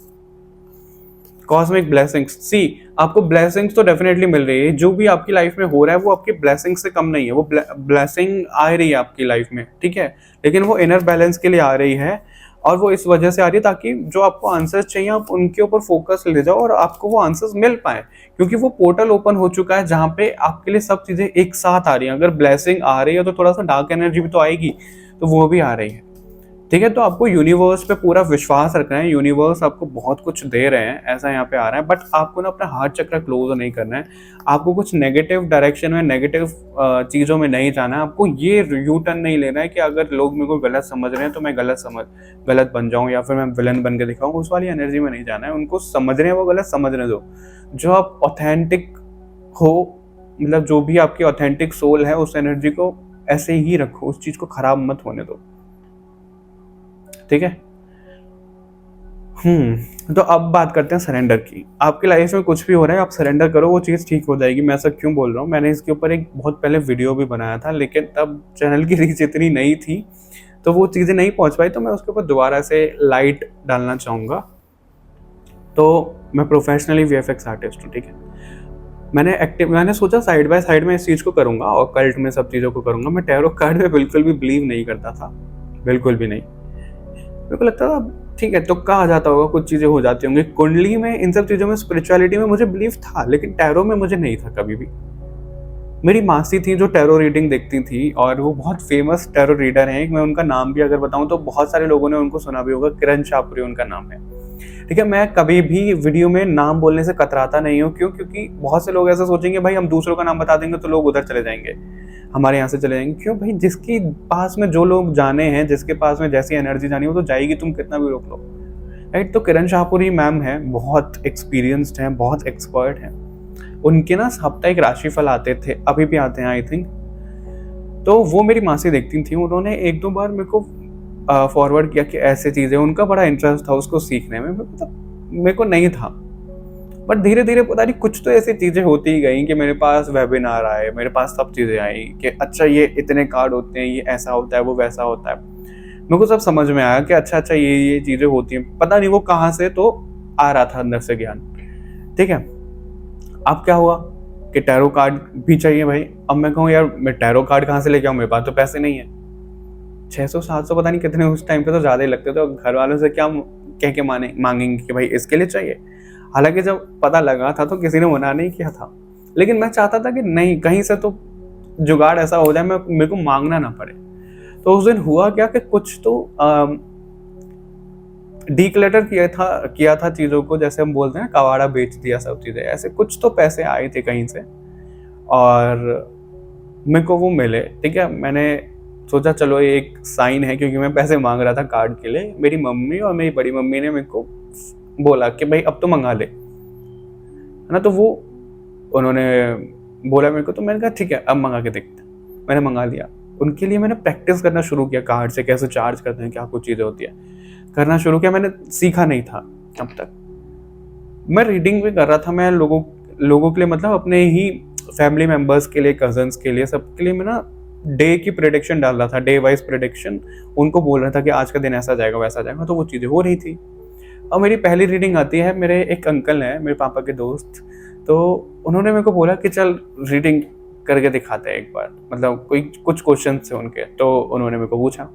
cosmic blessings. See, आपको ब्लेसिंग्स तो डेफिनेटली मिल रही है, जो भी आपकी लाइफ में हो रहा है वो आपकी ब्लेसिंग से कम नहीं है, वो ब्लेसिंग आ रही है आपकी लाइफ में, ठीक है, लेकिन वो इनर बैलेंस के लिए आ रही है, और वो इस वजह से आ रही है ताकि जो आपको आंसर्स चाहिए आप उनके ऊपर फोकस ले जाओ और आपको वो आंसर्स मिल पाए, क्योंकि वो पोर्टल ओपन हो चुका है जहाँ पे आपके लिए सब चीजें एक साथ आ रही हैं। अगर ब्लेसिंग आ रही है तो थोड़ा सा डार्क एनर्जी भी तो आएगी, तो वो भी आ रही है, ठीक है। तो आपको यूनिवर्स पे पूरा विश्वास रखना है, यूनिवर्स आपको बहुत कुछ दे रहे हैं, ऐसा यहाँ पे आ रहा है, बट आपको ना अपना हार्ट चक्र क्लोज नहीं करना है, आपको कुछ नेगेटिव डायरेक्शन में, नेगेटिव चीज़ों में नहीं जाना है, आपको ये यू टर्न नहीं लेना है कि अगर लोग मेरे को गलत समझ रहे हैं तो मैं गलत बन जाऊँ या फिर मैं विलन बन के दिखाऊँ, उस वाली एनर्जी में नहीं जाना है। उनको समझ रहे हैं वो गलत समझने दो, जो आप ऑथेंटिक हो, मतलब जो भी आपकी ऑथेंटिक सोल है, उस एनर्जी को ऐसे ही रखो, उस चीज़ को खराब मत होने दो, ठीक है। तो अब बात करते हैं सरेंडर की। आपकी लाइफ में कुछ भी हो रहा है, आप सरेंडर करो, वो चीज़ ठीक हो जाएगी। मैं ऐसा क्यों बोल रहा हूँ, मैंने इसके ऊपर एक बहुत पहले वीडियो भी बनाया था, लेकिन तब चैनल की रीच इतनी नहीं थी, तो वो चीज़ें नहीं पहुँच पाई, तो मैं उसके ऊपर दोबारा से लाइट डालना चाहूँगा। तो मैं प्रोफेशनली VFX आर्टिस्ट हूँ, ठीक है। मैंने सोचा साइड बाय साइड में इस चीज़ को करूँगा और कल्ट में सब चीज़ों को करूँगा। मैं टैरो कार्ड में बिल्कुल भी बिलीव नहीं करता था, बिल्कुल भी नहीं। मेरे को लगता था ठीक है, तुक्का आ जाता होगा, कुछ चीज़ें हो जाती होंगी। कुंडली में, इन सब चीज़ों में, स्पिरिचुअलिटी में मुझे बिलीव था, लेकिन टैरो में मुझे नहीं था कभी भी। मेरी मासी थी जो टैरो रीडिंग देखती थी, और वो बहुत फेमस टैरो रीडर हैं। मैं उनका नाम भी अगर बताऊं तो बहुत सारे लोगों ने उनको सुना भी होगा, किरण शाहपुरी उनका नाम है, ठीक है। मैं कभी भी वीडियो में नाम बोलने से कतराता नहीं हूँ, क्यों? क्योंकि बहुत से लोग ऐसा सोचेंगे भाई हम दूसरों का नाम बता देंगे तो लोग उधर चले जाएंगे, हमारे यहाँ से चले जाएंगे। क्यों भाई? जिसके पास में जो लोग जाने हैं, जिसके पास में जैसी एनर्जी जानी हो तो जाएगी, तुम कितना भी रोक लो, राइट। तो किरण शाहपुरी मैम है, बहुत एक्सपीरियंस्ड हैं, बहुत एक्सपर्ट हैं। उनके ना साप्ताहिक राशिफल आते थे, अभी भी आते हैं आई थिंक। तो वो मेरी मासी देखती थी, उन्होंने एक दो बार मेरे को फॉरवर्ड किया कि ऐसे चीज़ें, उनका बड़ा इंटरेस्ट था उसको सीखने में, मतलब मेरे को नहीं था। बट धीरे धीरे पता नहीं कुछ तो ऐसी चीज़ें होती ही गई कि मेरे पास वेबिनार आए, मेरे पास सब चीज़ें आई कि अच्छा ये इतने कार्ड होते हैं, ये ऐसा होता है, वो वैसा होता है। मेरे को सब समझ में आया कि अच्छा ये चीज़ें होती हैं, पता नहीं वो कहाँ से तो आ रहा था अंदर से ज्ञान, ठीक है। अब क्या हुआ कि टैरो कार्ड भी चाहिए भाई। अब मैं कहूँ यार मैं टैरो कार्ड कहाँ से लेके आऊँ, मेरे पास तो पैसे नहीं है। 600-700 पता नहीं कितने उस टाइम पे तो ज़्यादा ही लगते थे, और घर वालों से क्या कह के मांगेंगे कि भाई इसके लिए चाहिए। हालांकि जब पता लगा था तो किसी ने मना नहीं किया था, लेकिन मैं चाहता था कि नहीं, कहीं से तो जुगाड़ ऐसा हो जाए मेरे को मांगना ना पड़े। तो उस दिन हुआ क्या कि कुछ तो डीक्लटर किया था चीज़ों को, जैसे हम बोलते हैं कबाड़ा बेच दिया, सब चीज़ें ऐसे, कुछ तो पैसे आए थे कहीं से और मेरे को वो मिले, ठीक है। मैंने सोचा चलो ये एक साइन है, क्योंकि मैं पैसे मांग रहा था कार्ड के लिए। मेरी मम्मी और मेरी बड़ी मम्मी ने मेरे को बोला कि भाई अब तो मंगा ले, है ना। तो वो उन्होंने बोला मेरे को, तो मैंने कहा ठीक है अब मंगा के देखते। मैंने मंगा लिया, उनके लिए मैंने प्रैक्टिस करना शुरू किया, कार्ड से कैसे चार्ज करते हैं, क्या कुछ चीज़ें होती है, करना शुरू किया। मैंने सीखा नहीं था अब तक। मैं रीडिंग भी कर रहा था, मैं लोगों लोगों के लिए, मतलब अपने ही फैमिली मेम्बर्स के लिए, कजन्स के लिए, सबके लिए मैं ना डे की प्रेडिक्शन डाल रहा था, डे वाइज प्रेडिक्शन उनको बोल रहा था कि आज का दिन ऐसा जाएगा वैसा जाएगा, तो वो चीज़ें हो रही थी। और मेरी पहली रीडिंग आती है, मेरे एक अंकल हैं, मेरे पापा के दोस्त, तो उन्होंने मेरे को बोला कि चल रीडिंग करके दिखाते हैं एक बार, मतलब कोई कुछ क्वेश्चन थे उनके, तो उन्होंने मेरे को पूछा।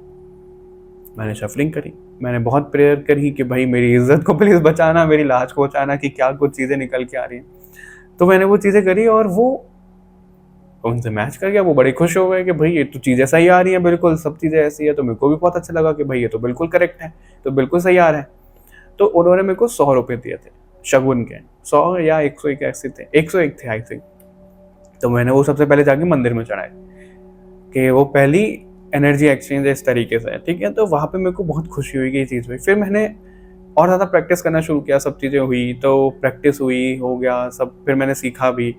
मैंने शफलिंग करी, मैंने बहुत प्रेयर करी कि भाई मेरी इज्जत को प्लीज़ बचाना, मेरी लाज को बचाना, कि क्या कुछ चीज़ें निकल के आ रही हैं। तो मैंने वो चीज़ें करी और वो उनसे मैच कर गया। वो बड़े खुश हो गए कि भाई ये तो चीज़ें सही आ रही हैं, बिल्कुल सब चीज़ें ऐसी है। तो मेरे को भी बहुत अच्छा लगा कि भाई ये तो बिल्कुल करेक्ट है, तो बिल्कुल सही आ रहा है। तो उन्होंने मेरे को 100 रुपये दिए थे शगुन के, 100 या 101 ऐसे थे, 101 थे आई थिंक। तो मैंने वो सबसे पहले जाके मंदिर में चढ़ाए कि वो पहली एनर्जी एक्सचेंज इस तरीके से है, ठीक है। तो वहाँ पे मेरे को बहुत खुशी हुई कि ये चीज़ हुई। फिर मैंने और ज़्यादा प्रैक्टिस करना शुरू किया, सब चीज़ें हुई, तो प्रैक्टिस हुई, हो गया सब, फिर मैंने सीखा भी।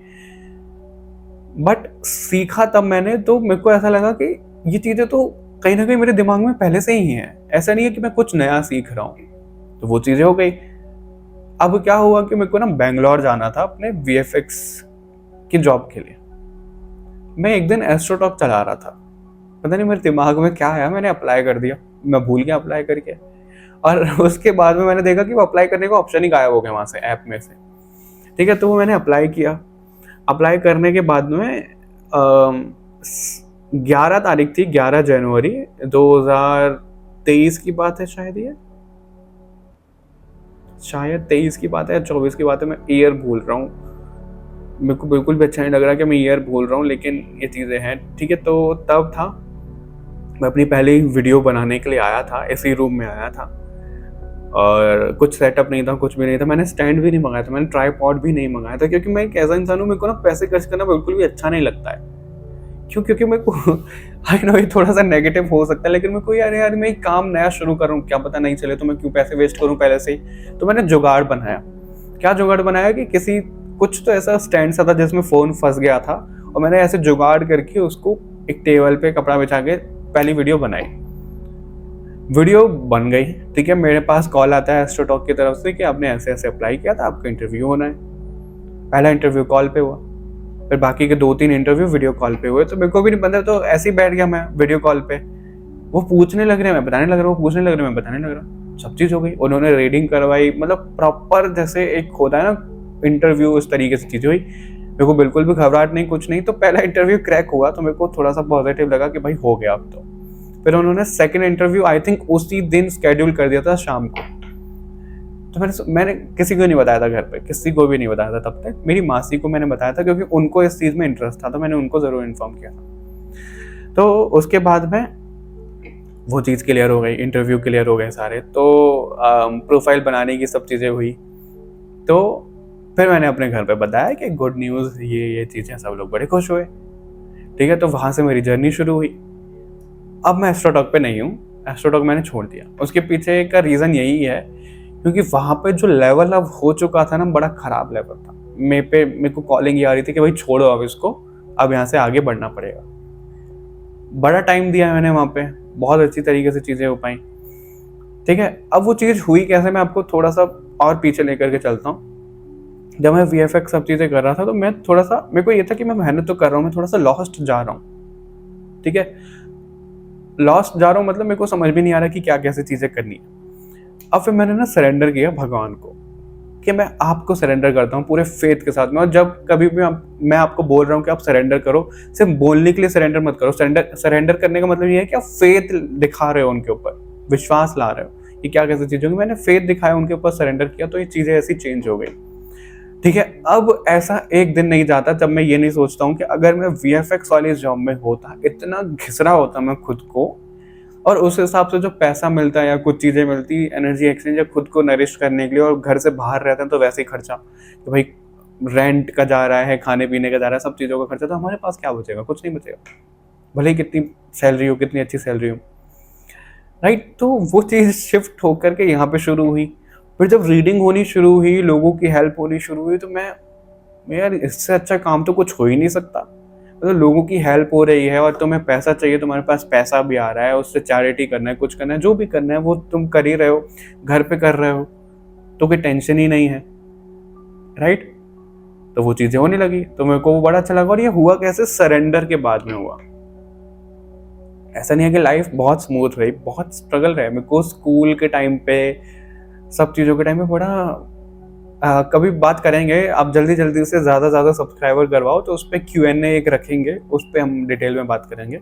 बट सीखा तब मैंने, तो मेरे को ऐसा लगा कि ये चीज़ें तो कहीं ना कहीं मेरे दिमाग में पहले से ही हैं, ऐसा नहीं है कि मैं कुछ नया सीख रहा हूँ। तो वो चीज़ें हो गई। अब क्या हुआ कि मेरे को ना बेंगलोर जाना था अपने VFX की जॉब के लिए। मैं एक दिन एस्ट्रोटॉक चला रहा था, पता नहीं मेरे दिमाग में क्या आया, मैंने अप्लाई कर दिया, मैं भूल गया अप्लाई करके। और उसके बाद में मैंने देखा कि वो अप्लाई करने का ऑप्शन ही गायब हो गया वहाँ से, ऐप में से, ठीक है। तो वो मैंने अप्लाई किया। अप्लाई करने के बाद में 11 तारीख थी, 11 जनवरी 2023 की बात है शायद, ये शायद 23 की बात है या 24 की बात है, मैं ईयर भूल रहा हूँ। मेरे को बिल्कुल भी अच्छा नहीं लग रहा कि मैं ईयर भूल रहा हूँ, लेकिन ये चीज़ें हैं, ठीक है। तो तब था, मैं अपनी पहली वीडियो बनाने के लिए आया था, इसी रूम में आया था, और कुछ सेटअप नहीं था, कुछ भी नहीं था। मैंने स्टैंड भी नहीं मंगाया था, मैंने ट्राईपॉड भी नहीं मंगाया था, क्योंकि मैं एक ऐसा इंसान हूँ, मेरे को ना पैसे खर्च करना बिल्कुल भी अच्छा नहीं लगता है। क्यों? क्योंकि मेरे को आई नो ये थोड़ा सा नेगेटिव हो सकता है, लेकिन मेरे को यार मैं एक काम नया शुरू कर रहा हूँ, क्या पता नहीं चले, तो मैं क्यों पैसे वेस्ट करूँ पहले से ही। तो मैंने जुगाड़ बनाया। क्या जुगाड़ बनाया कि किसी कुछ तो ऐसा स्टैंड सा था जिसमें फ़ोन फंस गया था, और मैंने ऐसे जुगाड़ करके उसको एक टेबल पे कपड़ा बिछा के पहली वीडियो बनाई। वीडियो बन गई, ठीक है। मेरे पास कॉल आता है एस्ट्रोटॉक की तरफ से कि आपने ऐसे ऐसे अप्लाई किया था, आपका इंटरव्यू होना है। पहला इंटरव्यू कॉल पे हुआ, फिर बाकी के 2-3 इंटरव्यू वीडियो कॉल पे हुए। तो मेरे को भी नहीं पता, तो ऐसे ही बैठ गया मैं वीडियो कॉल पे। वो पूछने लग रहे हैं, मैं बताने लग रहा हूँ, पूछने लग रहे हैं, मैं बताने लग रहा हूँ, सब चीज़ हो गई। उन्होंने रीडिंग करवाई, मतलब प्रॉपर जैसे एक होता है ना इंटरव्यू, उस तरीके से चीज़ें हुई। मेरे को बिल्कुल भी घबराहट नहीं, कुछ नहीं। तो पहला इंटरव्यू क्रैक हुआ, तो मेरे को थोड़ा सा पॉजिटिव लगा कि भाई हो गया अब तो। फिर उन्होंने सेकंड इंटरव्यू आई थिंक उसी दिन स्केड्यूल कर दिया था शाम को। तो मैंने किसी को नहीं बताया था घर पे, किसी को भी नहीं बताया था तब तक। मेरी मासी को मैंने बताया था, क्योंकि उनको इस चीज़ में इंटरेस्ट था, तो मैंने उनको ज़रूर इन्फॉर्म किया था। तो उसके बाद में वो चीज़ क्लियर हो गई, इंटरव्यू क्लियर हो गए सारे, तो प्रोफाइल बनाने की सब चीज़ें हुई। तो फिर मैंने अपने घर पे बताया कि गुड न्यूज़ ये चीज़ें, सब लोग बड़े खुश हुए, ठीक है। तो वहाँ से मेरी जर्नी शुरू हुई। अब मैं एस्ट्रोटॉक पे नहीं हूँ, एस्ट्रोटॉक मैंने छोड़ दिया। उसके पीछे का रीज़न यही है, क्योंकि वहाँ पे जो लेवल अब हो चुका था ना, बड़ा ख़राब लेवल था। मेरे को कॉलिंग ये आ रही थी कि भाई छोड़ो अब इसको, अब यहाँ से आगे बढ़ना पड़ेगा। बड़ा टाइम दिया मैंने वहाँ पे, बहुत अच्छी तरीके से चीज़ें हो पाई, ठीक है। अब वो चीज़ हुई कैसे, मैं आपको थोड़ा सा और पीछे लेकर के चलता हूँ। जब मैं VFX सब चीज़ें कर रहा था, तो मैं थोड़ा सा, मेरे को ये था कि मैं मेहनत तो कर रहा हूँ, मैं थोड़ा सा लॉस्ट जा रहा हूँ, ठीक है। लॉस्ट जा रहा हूँ मतलब मेरे को समझ भी नहीं आ रहा कि क्या कैसे चीज़ें करनी है। अब फिर मैंने ना सरेंडर किया भगवान को, कि मैं आपको सरेंडर करता हूँ पूरे फेथ के साथ में। और जब कभी भी मैं आपको बोल रहा हूँ कि आप सरेंडर करो, सिर्फ बोलने के लिए सरेंडर मत करो। सरेंडर करने का मतलब ये है कि आप फेथ दिखा रहे हो उनके ऊपर, विश्वास ला रहे हो कि क्या कैसे चीज़ होगी। मैंने फेथ दिखाया, उनके ऊपर सरेंडर किया, तो ये चीज़ें ऐसी चेंज हो गई, ठीक है। अब ऐसा एक दिन नहीं जाता जब मैं ये नहीं सोचता हूँ कि अगर मैं VFX वाली जॉब में होता, इतना घिसरा होता मैं खुद को, और उस हिसाब से जो पैसा मिलता है या कुछ चीज़ें मिलती, एनर्जी एक्सचेंज या खुद को नरिश करने के लिए, और घर से बाहर रहते हैं तो वैसे ही खर्चा, तो भाई रेंट का जा रहा है, खाने पीने का जा रहा है, सब चीज़ों का खर्चा, तो हमारे पास क्या बचेगा? कुछ नहीं बचेगा, भले ही कितनी सैलरी हो, कितनी अच्छी सैलरी हो, राइट। तो वो चीज़ शिफ्ट होकर के यहाँ पे शुरू हुई। फिर जब रीडिंग होनी शुरू हुई, लोगों की हेल्प होनी शुरू हुई, तो मैं यार इससे अच्छा काम तो कुछ हो ही नहीं सकता। मतलब लोगों की हेल्प हो रही है और तुम्हें पैसा चाहिए, तुम्हारे पास पैसा भी आ रहा है, उससे चैरिटी करना है, कुछ करना है, जो भी करना है वो तुम कर ही रहे हो, घर पे कर रहे हो, तो कोई टेंशन ही नहीं है, राइट। तो वो चीजें होने लगी, तो मेरे को वो बड़ा अच्छा लगा। और ये हुआ कैसे, सरेंडर के बाद में हुआ। ऐसा नहीं है कि लाइफ बहुत स्मूथ रही, बहुत स्ट्रगल रहे। मेरे को स्कूल के टाइम पे, सब चीज़ों के टाइम पे बड़ा कभी बात करेंगे। आप जल्दी जल्दी से ज़्यादा सब्सक्राइबर करवाओ तो उस पर Q&A एक रखेंगे, उस पर हम डिटेल में बात करेंगे।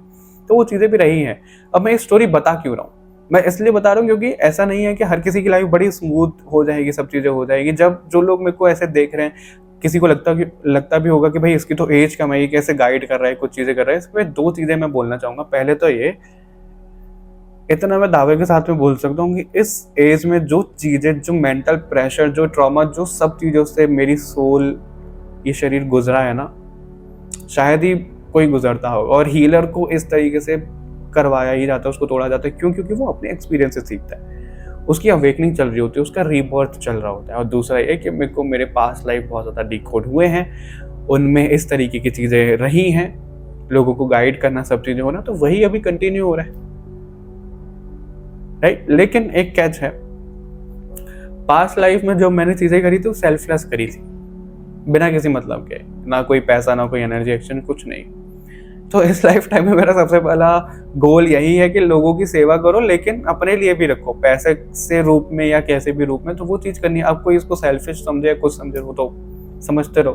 तो वो चीज़ें भी रही हैं। अब मैं ये स्टोरी बता क्यों रहा हूँ, मैं इसलिए बता रहा हूँ क्योंकि ऐसा नहीं है कि हर किसी की लाइफ बड़ी स्मूथ हो जाएगी, सब चीज़ें हो जाएगी। जब जो लोग मेरे को ऐसे देख रहे हैं, किसी को लगता भी होगा कि भाई इसकी तो एज कम है, ये कैसे गाइड कर रहा है, कुछ चीज़ें कर रहा है। इसमें दो चीज़ें मैं बोलना चाहूँगा। पहले तो ये, इतना मैं दावे के साथ में बोल सकता हूँ कि इस एज में जो चीज़ें, जो मेंटल प्रेशर, जो ट्रॉमा, जो सब चीज़ों से मेरी सोल, ये शरीर गुजरा है ना, शायद ही कोई गुजरता होगा। और हीलर को इस तरीके से करवाया ही जाता है, उसको तोड़ा जाता है। क्यों? क्योंकि वो अपने एक्सपीरियंस से सीखता है, उसकी अवेकनिंग चल रही होती है, उसका रीबर्थ चल रहा होता है। और दूसरा ये कि मेरे को मेरे पास्ट लाइफ बहुत ज़्यादा डिकोड हुए हैं, उनमें इस तरीके की चीज़ें रही हैं, लोगों को गाइड करना, सब चीज़ें होना, तो वही अभी कंटिन्यू हो रहा है, राइट। लेकिन एक कैच है, पास्ट लाइफ में जो मैंने चीजें करी थी वो सेल्फलेस करी थी, बिना किसी मतलब के, ना कोई पैसा, ना कोई एनर्जी एक्शन, कुछ नहीं। तो इस लाइफ टाइम में मेरा सबसे पहला गोल यही है कि लोगों की सेवा करो, लेकिन अपने लिए भी रखो, पैसे से रूप में या कैसे भी रूप में। तो वो चीज करनी है। आपको इसको सेल्फिश समझे या कुछ समझे, वो तो समझते रहो,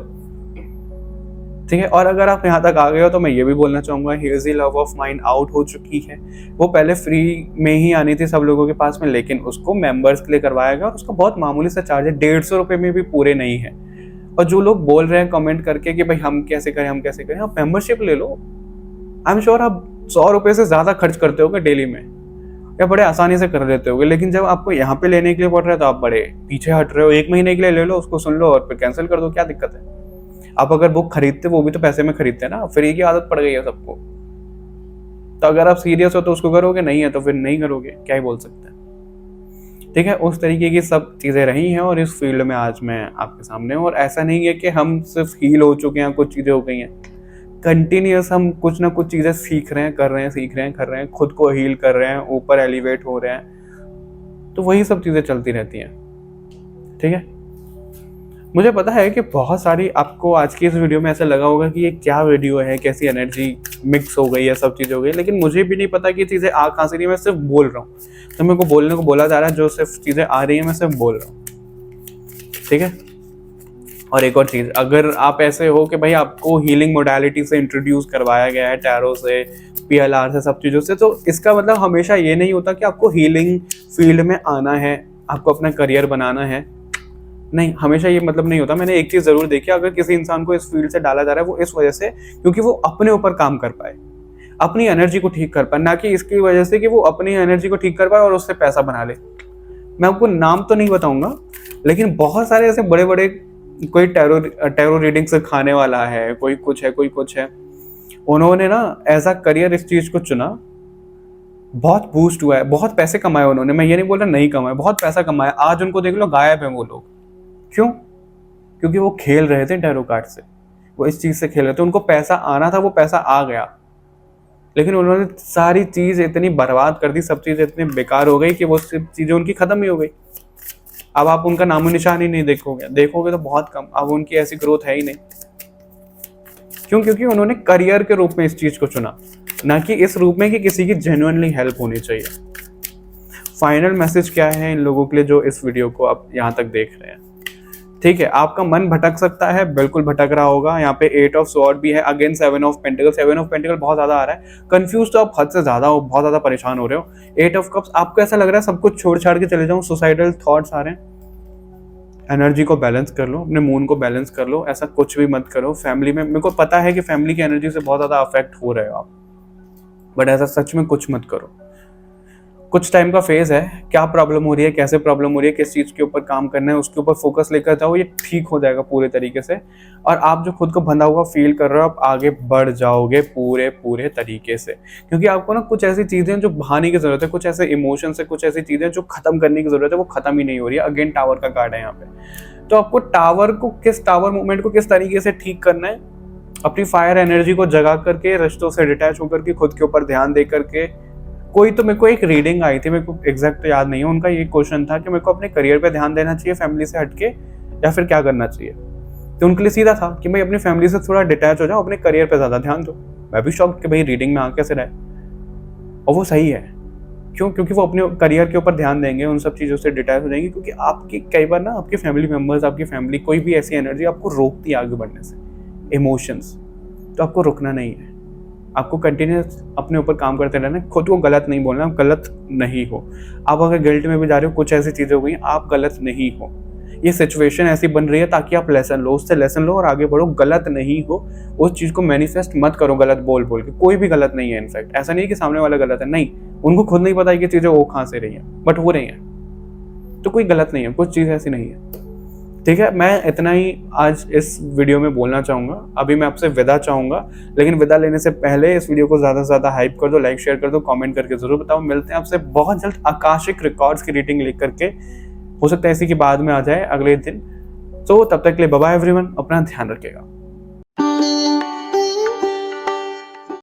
ठीक है। और अगर आप यहाँ तक आ गए हो तो मैं ये भी बोलना चाहूंगा, hazy love of mind out हो चुकी है। वो पहले फ्री में ही आनी थी सब लोगों के पास में, लेकिन उसको मेंबर्स के लिए करवाया गया और उसका बहुत मामूली सा चार्ज है, 150 रुपये में भी पूरे नहीं है। और जो लोग बोल रहे हैं कमेंट करके कि भाई हम कैसे करें, हम कैसे करें, आप मेंबरशिप ले लो। आई एम श्योर आप 100 रुपये से ज्यादा खर्च करते होगे डेली में, या बड़े आसानी से कर लेते होगे। लेकिन जब आपको यहाँ पे लेने के लिए पड़ रहा है तो आप बड़े पीछे हट रहे हो। 1 महीने के लिए ले लो, उसको सुन लो और फिर कैंसिल कर दो, क्या दिक्कत है। आप अगर बुक खरीदते, वो भी तो पैसे में खरीदते हैं ना, फ्री की आदत पड़ गई है सबको। तो अगर आप सीरियस हो तो उसको करोगे, नहीं है तो फिर नहीं करोगे, क्या ही बोल सकते हैं, ठीक है। उस तरीके की सब चीज़ें रही हैं और इस फील्ड में आज मैं आपके सामने हूँ। और ऐसा नहीं है कि हम सिर्फ हील हो चुके हैं, कुछ चीज़ें हो गई हैं, कंटिन्यूस हम कुछ ना कुछ चीज़ें सीख रहे हैं, कर रहे हैं, सीख रहे हैं, कर रहे हैं, खुद को हील कर रहे हैं, ऊपर एलिवेट हो रहे हैं। तो वही सब चीज़ें चलती रहती हैं, ठीक है। मुझे पता है कि बहुत सारी आपको आज की इस वीडियो में ऐसा लगा होगा कि ये क्या वीडियो है, कैसी एनर्जी मिक्स हो गई है, सब चीज़ हो गई। लेकिन मुझे भी नहीं पता कि चीज़ें आ कहाँ से रही, मैं सिर्फ बोल रहा हूँ। तो मेरे को बोलने को बोला जा रहा है, जो सिर्फ चीज़ें आ रही हैं मैं सिर्फ बोल रहा हूँ, ठीक है। और एक और चीज़, अगर आप ऐसे हो कि भाई आपको हीलिंग मोडालिटी से इंट्रोड्यूस करवाया गया है, टैरो से, PLR से, सब चीज़ों से, तो इसका मतलब हमेशा ये नहीं होता कि आपको हीलिंग फील्ड में आना है, आपको अपना करियर बनाना है। नहीं, हमेशा ये मतलब नहीं होता। मैंने एक चीज़ ज़रूर देखी, अगर किसी इंसान को इस फील्ड से डाला जा रहा है वो इस वजह से क्योंकि वो अपने ऊपर काम कर पाए, अपनी एनर्जी को ठीक कर पाए, ना कि इसकी वजह से कि वो अपनी एनर्जी को ठीक कर पाए और उससे पैसा बना ले। मैं आपको नाम तो नहीं बताऊंगा, लेकिन बहुत सारे ऐसे बड़े बड़े, कोई टैरो रीडिंग सिखाने वाला है, कोई कुछ है, कोई कुछ है, उन्होंने ना एज अ करियर इस चीज़ को चुना, बहुत बूस्ट हुआ है, बहुत पैसे कमाए उन्होंने। मैं ये नहीं बोल रहा नहीं कमाए, बहुत पैसा कमाया। आज उनको देख लो, गायब है वो लोग। क्यों? क्योंकि वो खेल रहे थे टैरो कार्ड से, वो इस चीज से खेल रहे थे, उनको पैसा आना था, वो पैसा आ गया, लेकिन उन्होंने सारी चीज इतनी बर्बाद कर दी, सब चीज इतनी बेकार हो गई कि वो सब चीजें उनकी खत्म ही हो गई। अब आप उनका नामो निशान ही नहीं देखोगे तो बहुत कम। अब उनकी ऐसी ग्रोथ है ही नहीं। क्यों? क्योंकि उन्होंने करियर के रूप में इस चीज को चुना, ना कि इस रूप में कि किसी की जेन्युइनली हेल्प होनी चाहिए। फाइनल मैसेज क्या है इन लोगों के लिए जो इस वीडियो को आप यहाँ तक देख रहे हैं, ठीक है। आपका मन भटक सकता है, बिल्कुल भटक रहा होगा। यहाँ पे 8 ऑफ स्वॉर्ड भी है, again 7 of pentacle. 7 of pentacle बहुत ज्यादा आ रहा है, कंफ्यूज तो आप हद से ज्यादा हो, बहुत ज्यादा परेशान हो रहे हो। 8 ऑफ कप्स, आपको ऐसा लग रहा है सब कुछ छोड़ छाड़ के चले जाऊं, सुसाइडल थॉट्स आ रहे हैं। एनर्जी को बैलेंस कर लो, अपने मून को बैलेंस कर लो, ऐसा कुछ भी मत करो। फैमिली में, मेरे को पता है कि फैमिली की एनर्जी से बहुत ज्यादा अफेक्ट हो रहे हो आप, बट ऐसा सच में कुछ मत करो। कुछ टाइम का फेज है, क्या प्रॉब्लम हो रही है, कैसे प्रॉब्लम हो रही है, किस चीज़ के ऊपर काम करना है, उसके ऊपर फोकस लेकर जाओ, ये ठीक हो जाएगा पूरे तरीके से। और आप जो खुद को बंधा हुआ फील कर रहे हो, आप आगे बढ़ जाओगे पूरे तरीके से। क्योंकि आपको ना कुछ ऐसी चीज़ें जो बहाने की जरूरत है, कुछ ऐसे इमोशंस है, कुछ ऐसी चीज़ें जो खत्म करने की जरूरत है, वो खत्म ही नहीं हो रही है। अगेन टावर का कार्ड है यहाँ पे। तो आपको टावर मूवमेंट को किस तरीके से ठीक करना है अपनी फायर एनर्जी को जगा करके, रिश्तों से डिटैच होकर के, खुद के ऊपर ध्यान दे करके। कोई तो मेरे को एक रीडिंग आई थी, मेरे को एग्जैक्ट तो याद नहीं है, उनका ये क्वेश्चन था कि मेरे को अपने करियर पे ध्यान देना चाहिए फैमिली से हटके, या फिर क्या करना चाहिए। तो उनके लिए सीधा था कि भाई अपनी फैमिली से थोड़ा डिटैच हो जाओ, अपने करियर पे ज़्यादा ध्यान दो। मैं भी शौक कि भाई रीडिंग में आके कैसे रहे, और वो सही है। क्यों? क्योंकि वो अपने करियर के ऊपर ध्यान देंगे, उन सब चीज़ों से डिटैच हो जाएंगे। क्योंकि आपकी कई बार ना आपके फैमिली मेम्बर्स, आपकी फैमिली, कोई भी ऐसी एनर्जी आपको रोकती है आगे बढ़ने से, इमोशंस। तो आपको रुकना नहीं है, आपको कंटिन्यूस अपने ऊपर काम करते रहना है। खुद को गलत नहीं बोलना, आप गलत नहीं हो। आप अगर गिल्ट में भी जा रहे हो, कुछ ऐसी चीज़ें हो गई, आप गलत नहीं हो। ये सिचुएशन ऐसी बन रही है ताकि आप लेसन लो, उससे लेसन लो और आगे बढ़ो। गलत नहीं हो, उस चीज़ को मैनिफेस्ट मत करो गलत बोल बोल के। कोई भी गलत नहीं है। इनफैक्ट ऐसा नहीं है कि सामने वाला गलत है, नहीं, उनको खुद नहीं पता है कि चीज़ें वो कहाँ से रही हैं, बट हो रही हैं। तो कोई गलत नहीं है, कुछ चीज़ ऐसी नहीं है। ठीक है, मैं इतना ही आज इस वीडियो में बोलना चाहूँगा। अभी मैं आपसे विदा चाहूँगा, लेकिन विदा लेने से पहले इस वीडियो को ज़्यादा से ज़्यादा हाइप कर दो, लाइक शेयर कर दो, कमेंट करके ज़रूर बताओ। मिलते हैं आपसे बहुत जल्द आकाशिक रिकॉर्ड्स की रीडिंग लेकर के। हो सकता है इसी के बाद में आ जाए अगले दिन। तो तब तक के लिए बाय बाय एवरीवन, अपना ध्यान रखिएगा।